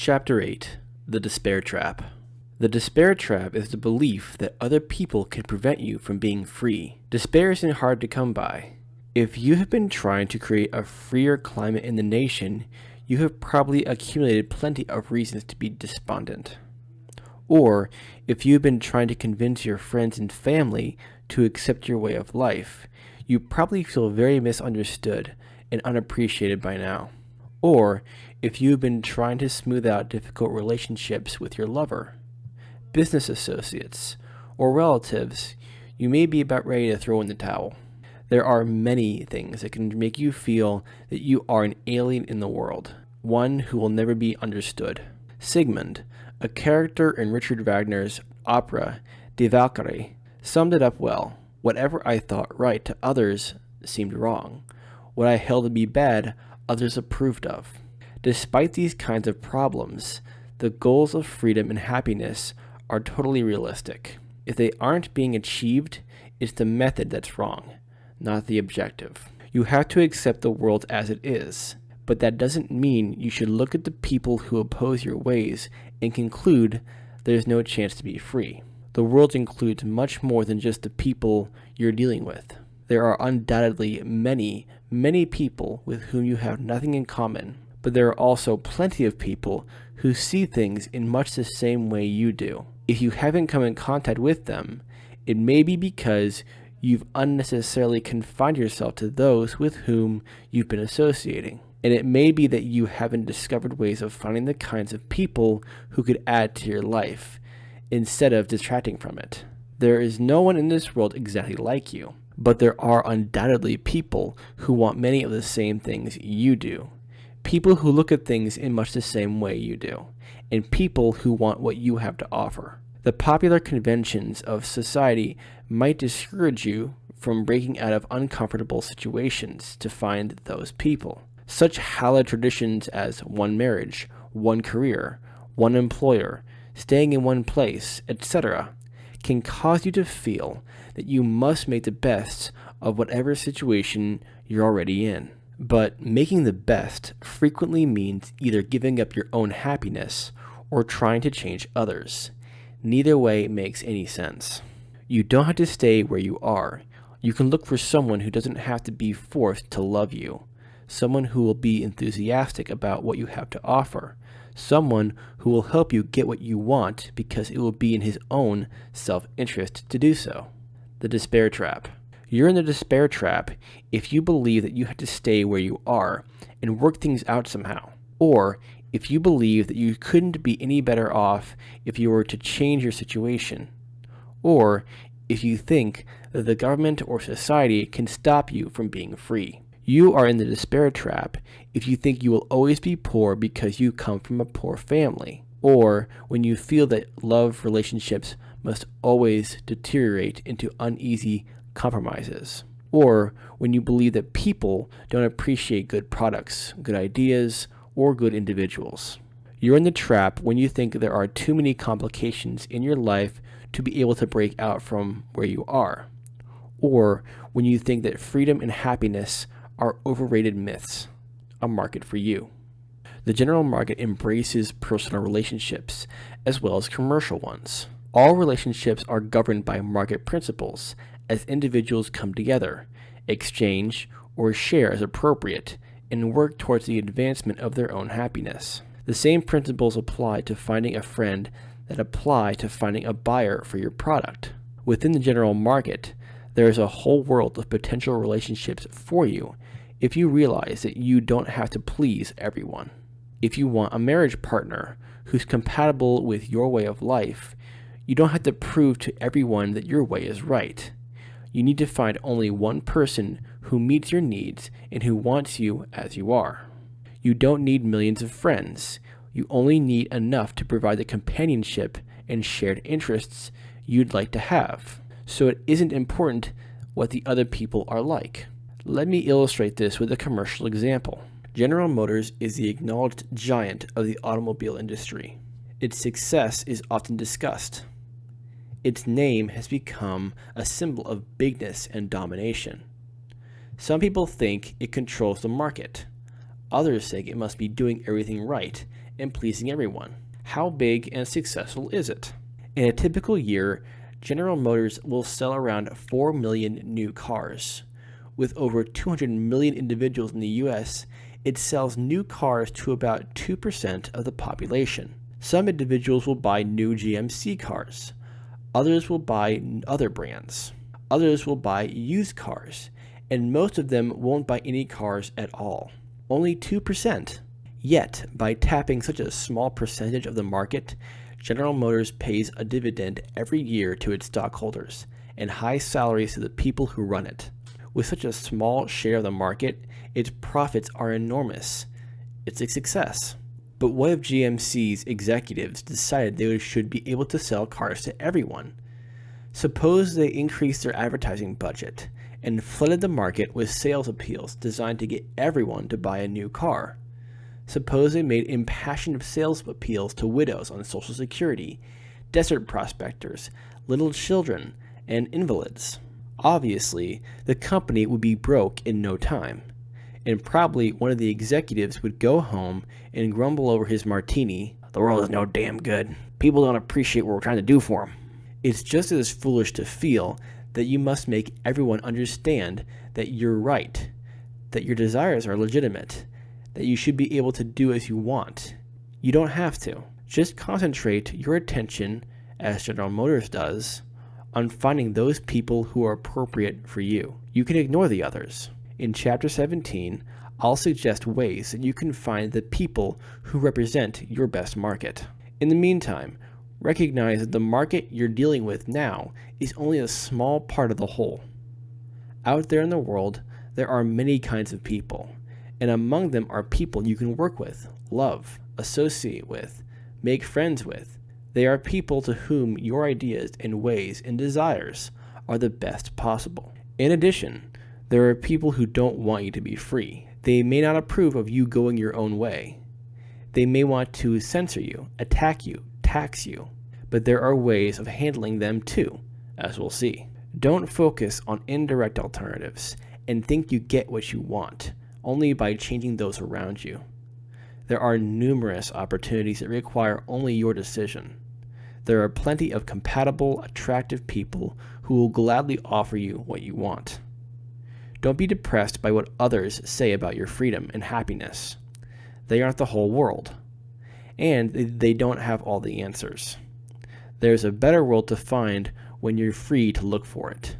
Chapter 8. The Despair Trap. The despair trap is the belief that other people can prevent you from being free. Despair isn't hard to come by. If you have been trying to create a freer climate in the nation, you have probably accumulated plenty of reasons to be despondent. Or, if you've been trying to convince your friends and family to accept your way of life, you probably feel very misunderstood and unappreciated by now. Or, if you've been trying to smooth out difficult relationships with your lover, business associates, or relatives, you may be about ready to throw in the towel. There are many things that can make you feel that you are an alien in the world, one who will never be understood. Sigmund, a character in Richard Wagner's opera Die Valkyrie, summed it up well. Whatever I thought right to others seemed wrong. What I held to be bad, others approved of. Despite these kinds of problems, the goals of freedom and happiness are totally realistic. If they aren't being achieved, it's the method that's wrong, not the objective. You have to accept the world as it is, but that doesn't mean you should look at the people who oppose your ways and conclude there's no chance to be free. The world includes much more than just the people you're dealing with. There are undoubtedly many people with whom you have nothing in common, but there are also plenty of people who see things in much the same way you do. If you haven't come in contact with them, it may be because you've unnecessarily confined yourself to those with whom you've been associating. And it may be that you haven't discovered ways of finding the kinds of people who could add to your life, instead of detracting from it. There is no one in this world exactly like you, but there are undoubtedly people who want many of the same things you do. People who look at things in much the same way you do, and people who want what you have to offer. The popular conventions of society might discourage you from breaking out of uncomfortable situations to find those people. Such hallowed traditions as one marriage, one career, one employer, staying in one place, etc., can cause you to feel that you must make the best of whatever situation you're already in. But making the best frequently means either giving up your own happiness or trying to change others. Neither way makes any sense. You don't have to stay where you are. You can look for someone who doesn't have to be forced to love you, someone who will be enthusiastic about what you have to offer, someone who will help you get what you want because it will be in his own self-interest to do so. The Despair Trap. You're in the despair trap if you believe that you have to stay where you are and work things out somehow, or if you believe that you couldn't be any better off if you were to change your situation, or if you think that the government or society can stop you from being free. You are in the despair trap if you think you will always be poor because you come from a poor family, or when you feel that love relationships must always deteriorate into uneasy compromises, or when you believe that people don't appreciate good products, good ideas, or good individuals. You're in the trap when you think there are too many complications in your life to be able to break out from where you are, or when you think that freedom and happiness are overrated myths, a market for you. The general market embraces personal relationships as well as commercial ones. All relationships are governed by market principles as individuals come together, exchange, or share as appropriate, and work towards the advancement of their own happiness. The same principles apply to finding a friend that apply to finding a buyer for your product. Within the general market, there is a whole world of potential relationships for you if you realize that you don't have to please everyone. If you want a marriage partner who's compatible with your way of life, you don't have to prove to everyone that your way is right. You need to find only one person who meets your needs and who wants you as you are. You don't need millions of friends. You only need enough to provide the companionship and shared interests you'd like to have. So it isn't important what the other people are like. Let me illustrate this with a commercial example. General Motors is the acknowledged giant of the automobile industry. Its success is often discussed. Its name has become a symbol of bigness and domination. Some people think it controls the market. Others think it must be doing everything right and pleasing everyone. How big and successful is it? In a typical year, General Motors will sell around 4 million new cars. With over 200 million individuals in the US, it sells new cars to about 2% of the population. Some individuals will buy new GMC cars. Others will buy other brands. Others will buy used cars, and most of them won't buy any cars at all. Only 2%. Yet, by tapping such a small percentage of the market, General Motors pays a dividend every year to its stockholders and high salaries to the people who run it. With such a small share of the market, its profits are enormous. It's a success. But what if GMC's executives decided they should be able to sell cars to everyone? Suppose they increased their advertising budget and flooded the market with sales appeals designed to get everyone to buy a new car. Suppose they made impassioned sales appeals to widows on Social Security, desert prospectors, little children, and invalids. Obviously, the company would be broke in no time, and probably one of the executives would go home and grumble over his martini, "The world is no damn good. People don't appreciate what we're trying to do for them." It's just as foolish to feel that you must make everyone understand that you're right, that your desires are legitimate, that you should be able to do as you want. You don't have to. Just concentrate your attention, as General Motors does, on finding those people who are appropriate for you. You can ignore the others. In Chapter 17, I'll suggest ways that you can find the people who represent your best market. In the meantime, recognize that the market you're dealing with now is only a small part of the whole. Out there in the world, there are many kinds of people, and among them are people you can work with, love, associate with, make friends with. They are people to whom your ideas and ways and desires are the best possible. In addition, there are people who don't want you to be free. They may not approve of you going your own way. They may want to censor you, attack you, tax you, but there are ways of handling them too, as we'll see. Don't focus on indirect alternatives and think you get what you want only by changing those around you. There are numerous opportunities that require only your decision. There are plenty of compatible, attractive people who will gladly offer you what you want. Don't be depressed by what others say about your freedom and happiness. They aren't the whole world, and they don't have all the answers. There's a better world to find when you're free to look for it.